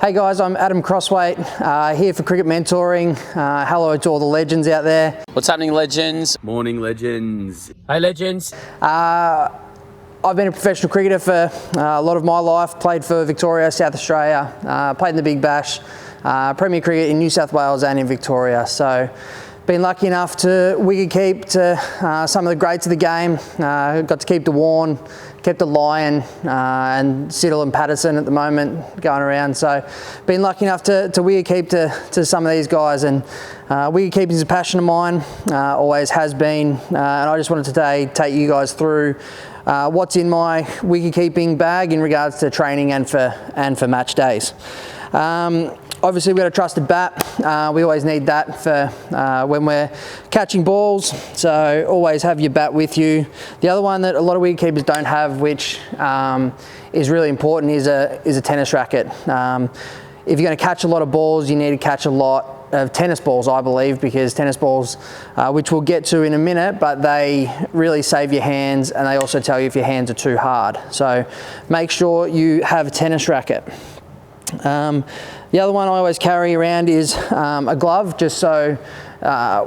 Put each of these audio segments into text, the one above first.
Hey guys, I'm Adam Crosthwaite, here for cricket mentoring. Hello to all the legends out there. What's happening, legends? Morning, legends. Hey, legends. I've been a professional cricketer for a lot of my life, played for Victoria, South Australia, played in the Big Bash, Premier Cricket in New South Wales and in Victoria. So been lucky enough to wicket keep to some of the greats of the game. Got to keep the Warne, kept the Lion, and Siddle and Patterson at the moment going around. So been lucky enough to wicket keep to some of these guys, and wicket keeping is a passion of mine, always has been, and I just wanted to today take you guys through what's in my wicket keeping bag in regards to training and for match days. Obviously we've got a trusted bat. We always need that for when we're catching balls, so always have your bat with you. The other one that a lot of wicket keepers don't have, which is really important, is a tennis racket. If you're going to catch a lot of balls, you need to catch a lot of tennis balls, I believe, because tennis balls, which we'll get to in a minute, but they really save your hands, and they also tell you if your hands are too hard. So make sure you have a tennis racket. The other one I always carry around is a glove, just so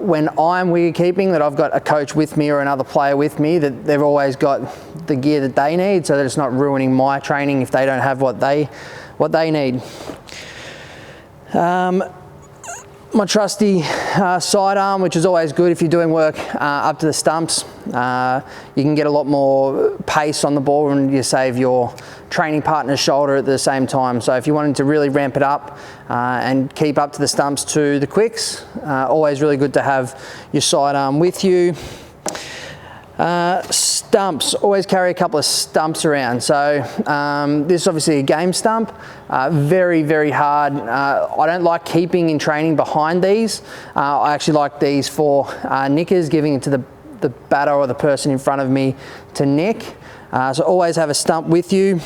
when I'm wicket keeping that I've got a coach with me or another player with me, that they've always got the gear that they need, so that it's not ruining my training if they don't have what they need. My trusty sidearm, which is always good if you're doing work up to the stumps. You can get a lot more pace on the ball and you save your training partner's shoulder at the same time. So if you wanted to really ramp it up and keep up to the stumps to the quicks, always really good to have your sidearm with you. Stumps, always carry a couple of stumps around. So this is obviously a game stump, very, very hard. I don't like keeping in training behind these. I actually like these for nickers, giving it to the batter or the person in front of me to nick. So always have a stump with you.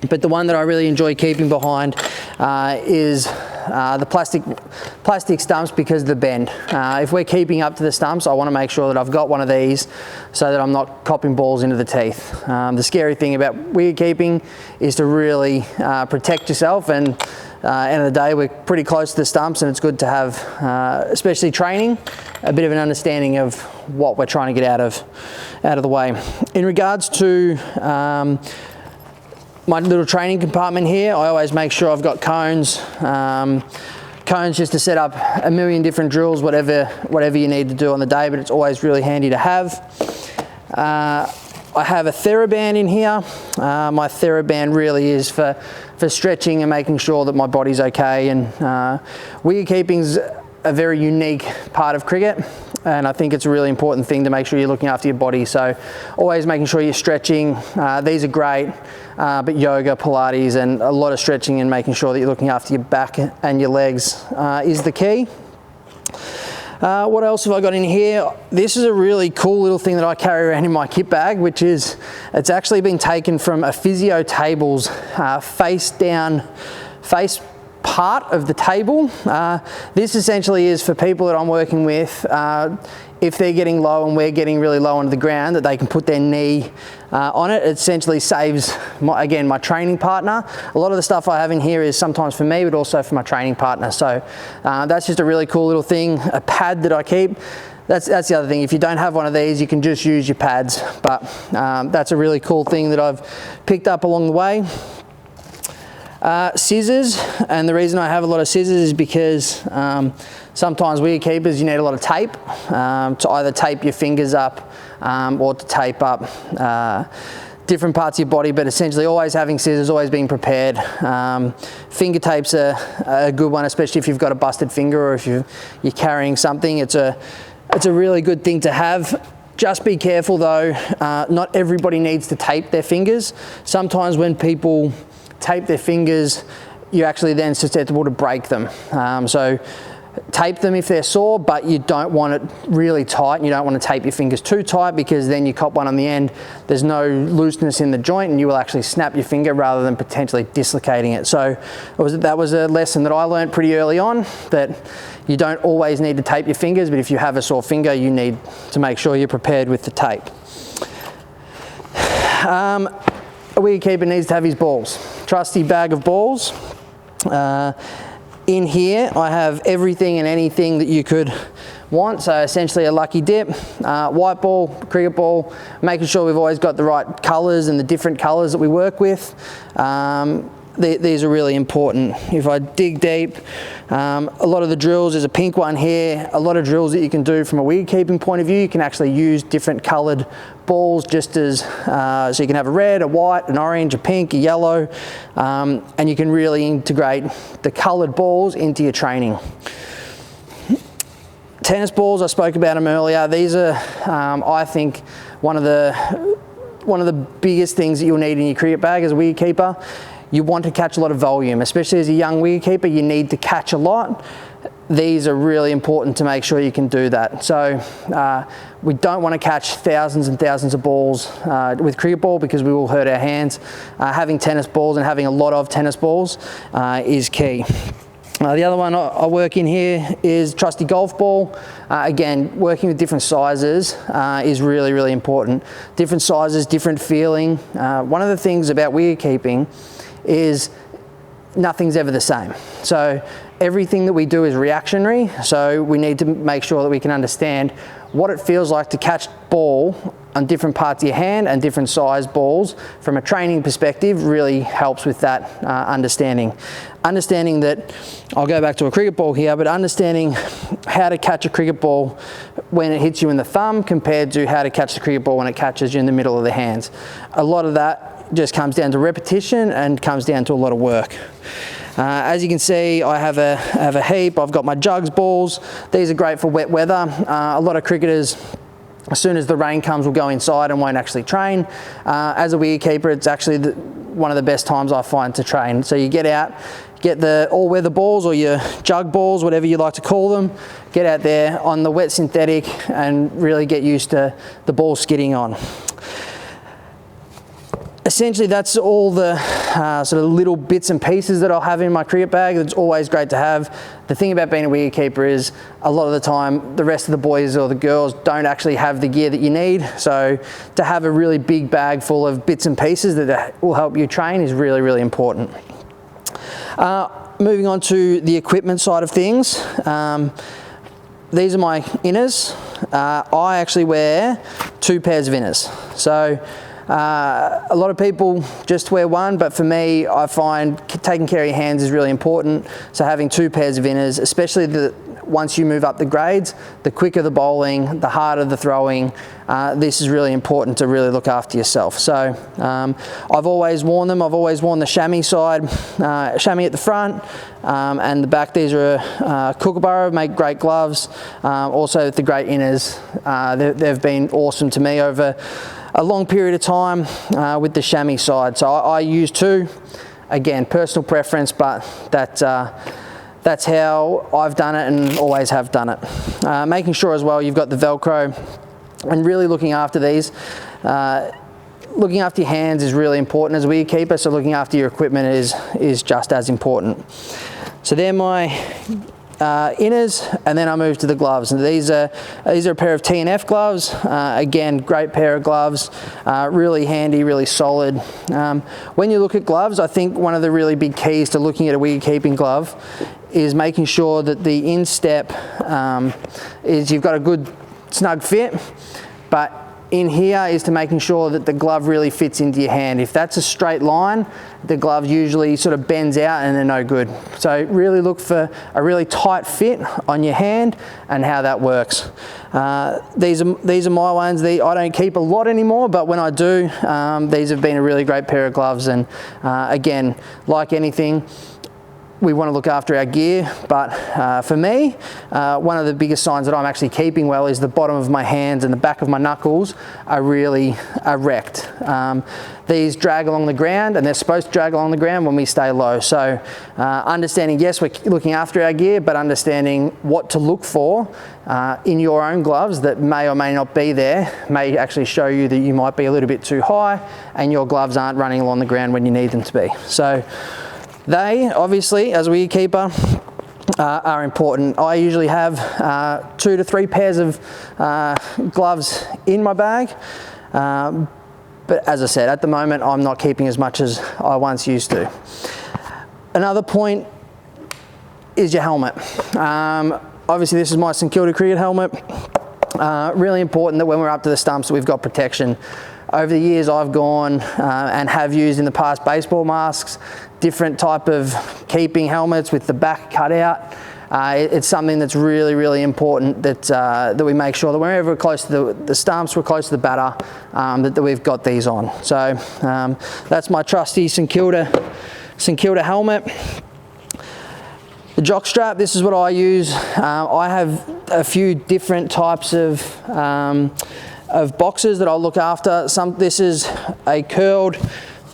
But the one that I really enjoy keeping behind is the plastic stumps, because of the bend. If we're keeping up to the stumps, I want to make sure that I've got one of these so that I'm not copping balls into the teeth. The scary thing about wicket keeping is to really protect yourself, and end of the day we're pretty close to the stumps, and it's good to have, especially training, a bit of an understanding of what we're trying to get out of the way. In regards to my little training compartment here, I always make sure I've got cones. Cones just to set up a million different drills, whatever you need to do on the day, but it's always really handy to have. I have a Theraband in here. My Theraband really is for stretching and making sure that my body's okay, and wicket keeping's a very unique part of cricket, and I think it's a really important thing to make sure you're looking after your body. So always making sure you're stretching. These are great, but yoga, Pilates, and a lot of stretching and making sure that you're looking after your back and your legs is the key. What else have I got in here? This is a really cool little thing that I carry around in my kit bag, which is, it's actually been taken from a physio table's face part of the table. This essentially is for people that I'm working with, if they're getting low and we're getting really low onto the ground, that they can put their knee on it. It essentially saves, my training partner. A lot of the stuff I have in here is sometimes for me, but also for my training partner. So that's just a really cool little thing, a pad that I keep. That's the other thing. If you don't have one of these, you can just use your pads, but that's a really cool thing that I've picked up along the way. Scissors, and the reason I have a lot of scissors is because sometimes wicket keepers, you need a lot of tape to either tape your fingers up or to tape up different parts of your body, but essentially always having scissors, always being prepared. Finger tapes are a good one, especially if you've got a busted finger or if you're carrying something. It's a really good thing to have. Just be careful though, not everybody needs to tape their fingers. Sometimes when people tape their fingers, you're actually then susceptible to break them. So tape them if they're sore, but you don't want it really tight, and you don't want to tape your fingers too tight, because then you cop one on the end, there's no looseness in the joint, and you will actually snap your finger rather than potentially dislocating it. So that was a lesson that I learned pretty early on, that you don't always need to tape your fingers, but if you have a sore finger, you need to make sure you're prepared with the tape. A wicket keeper needs to have his balls. Trusty bag of balls. In here, I have everything and anything that you could want. So essentially a lucky dip, white ball, cricket ball, making sure we've always got the right colours and the different colours that we work with. These are really important. If I dig deep, a lot of the drills, there's a pink one here, a lot of drills that you can do from a wicket keeping point of view, you can actually use different coloured balls just as, so you can have a red, a white, an orange, a pink, a yellow, and you can really integrate the coloured balls into your training. Tennis balls, I spoke about them earlier. These are, I think, one of the biggest things that you'll need in your cricket bag as a wicket keeper. You want to catch a lot of volume, especially as a young wicket keeper, you need to catch a lot. These are really important to make sure you can do that. So we don't want to catch thousands and thousands of balls with cricket ball because we will hurt our hands. Having tennis balls and having a lot of tennis balls is key. The other one I work in here is trusty golf ball. Again, working with different sizes is really, really important. Different sizes, different feeling. One of the things about wicket keeping is nothing's ever the same. So everything that we do is reactionary. So we need to make sure that we can understand what it feels like to catch ball on different parts of your hand and different size balls. From a training perspective, really helps with that understanding. Understanding that, I'll go back to a cricket ball here, but understanding how to catch a cricket ball when it hits you in the thumb compared to how to catch the cricket ball when it catches you in the middle of the hands. A lot of that just comes down to repetition and comes down to a lot of work. As you can see, I have a heap. I've got my Jugs balls. These are great for wet weather. A lot of cricketers, as soon as the rain comes, will go inside and won't actually train. As a wicket keeper, it's actually one of the best times I find to train. So you get out, get the all-weather balls or your Jug balls, whatever you like to call them, get out there on the wet synthetic and really get used to the ball skidding on. Essentially, that's all the sort of little bits and pieces that I'll have in my cricket bag. It's always great to have. The thing about being a wicket keeper is a lot of the time the rest of the boys or the girls don't actually have the gear that you need. So to have a really big bag full of bits and pieces that will help you train is really, really important. Moving on to the equipment side of things. These are my inners. I actually wear 2 pairs of inners. So a lot of people just wear one, but for me, I find taking care of your hands is really important. So having 2 pairs of inners, especially once you move up the grades, the quicker the bowling, the harder the throwing, this is really important to really look after yourself. So I've always worn them. I've always worn the chamois side, chamois at the front and the back. These are Kookaburra, make great gloves. Also the great inners, they've been awesome to me over a long period of time with the chamois side. So I use 2, again, personal preference, but that's how I've done it and always have done it. Making sure as well you've got the velcro and really looking after these. Looking after your hands is really important as a wicket keeper, so looking after your equipment is just as important. So they're my inners, and then I move to the gloves. And these are a pair of T&F gloves. Again, great pair of gloves, really handy, really solid. When you look at gloves, I think one of the really big keys to looking at a wicket keeping glove is making sure that the instep is you've got a good snug fit, but in here is to making sure that the glove really fits into your hand. If that's a straight line, the glove usually sort of bends out and they're no good. So really look for a really tight fit on your hand and how that works. These are my ones. I don't keep a lot anymore, but when I do, these have been a really great pair of gloves. And again, like anything, we want to look after our gear, but for me, one of the biggest signs that I'm actually keeping well is the bottom of my hands and the back of my knuckles are really erect. These drag along the ground, and they're supposed to drag along the ground when we stay low. So understanding, yes, we're looking after our gear, but understanding what to look for in your own gloves that may or may not be there may actually show you that you might be a little bit too high and your gloves aren't running along the ground when you need them to be. So they, obviously, as a wicket keeper, are important. I usually have 2 to 3 pairs of gloves in my bag, but as I said, at the moment I'm not keeping as much as I once used to. Another point is your helmet. Obviously this is my St Kilda cricket helmet. Really important that when we're up to the stumps we've got protection. Over the years I've gone and have used in the past baseball masks, different type of keeping helmets with the back cut out. It's something that's really, really important that, that we make sure that whenever we're close to the stumps, we're close to the batter, that we've got these on. So that's my trusty St Kilda helmet. The jock strap, this is what I use. I have a few different types of boxes that I'll look after. This is a curled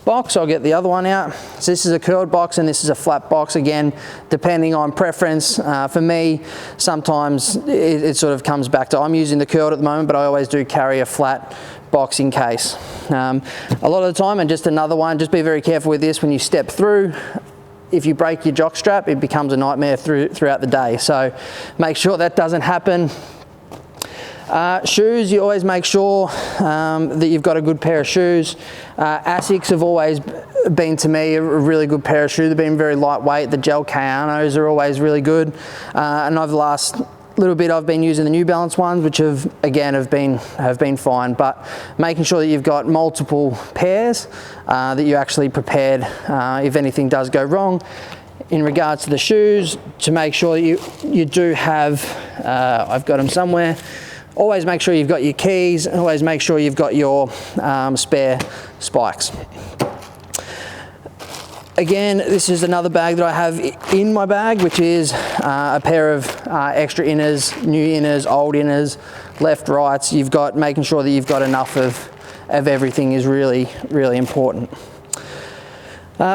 box. I'll get the other one out. So this is a curled box and this is a flat box, again depending on preference. For me sometimes it sort of comes back to I'm using the curled at the moment, but I always do carry a flat box in case. A lot of the time, and just another one, just be very careful with this when you step through. If you break your jock strap, it becomes a nightmare throughout the day, so make sure that doesn't happen. Shoes, you always make sure that you've got a good pair of shoes. Asics have always been, to me, a really good pair of shoes. They've been very lightweight. The gel Kayanos are always really good. And over the last little bit I've been using the New Balance ones, which have been fine, but making sure that you've got multiple pairs, that you're actually prepared if anything does go wrong. In regards to the shoes, to make sure that you do have, I've got them somewhere, always make sure you've got your keys, and always make sure you've got your spare spikes. Again, this is another bag that I have in my bag, which is a pair of extra inners, new inners, old inners, left, rights. You've got, making sure that you've got enough of everything is really, really important.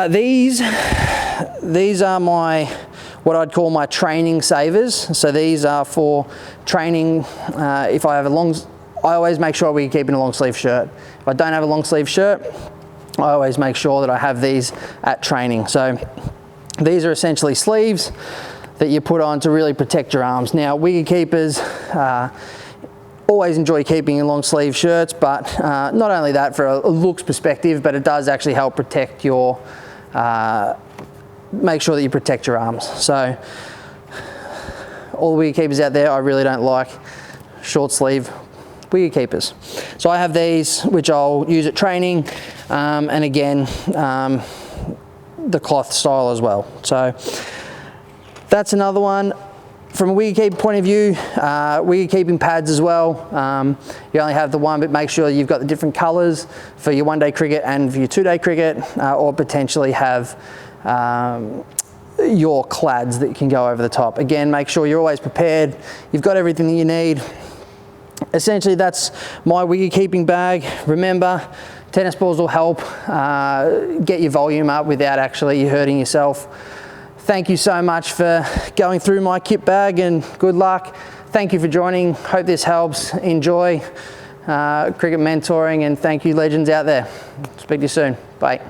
These are what I'd call my training savers. So these are for training. If I have I always make sure we keep in a long sleeve shirt. If I don't have a long sleeve shirt, I always make sure that I have these at training. So these are essentially sleeves that you put on to really protect your arms. Now, wicket keepers always enjoy keeping in long sleeve shirts, but not only that for a looks perspective, but it does actually help protect your, make sure that you protect your arms. So all the wicket keepers out there, I really don't like short sleeve wicket keepers. So I have these, which I'll use at training, and again, the cloth style as well. So that's another one. From a wicket keeper point of view, wicket keeping pads as well. You only have the one, but make sure you've got the different colours for your one-day cricket and for your two-day cricket, or potentially have your clads that can go over the top. Again, make sure you're always prepared. You've got everything that you need. Essentially, that's my wicket keeping bag. Remember, tennis balls will help get your volume up without actually hurting yourself. Thank you so much for going through my kit bag, and good luck. Thank you for joining. Hope this helps. Enjoy cricket mentoring, and thank you legends out there. Speak to you soon. Bye.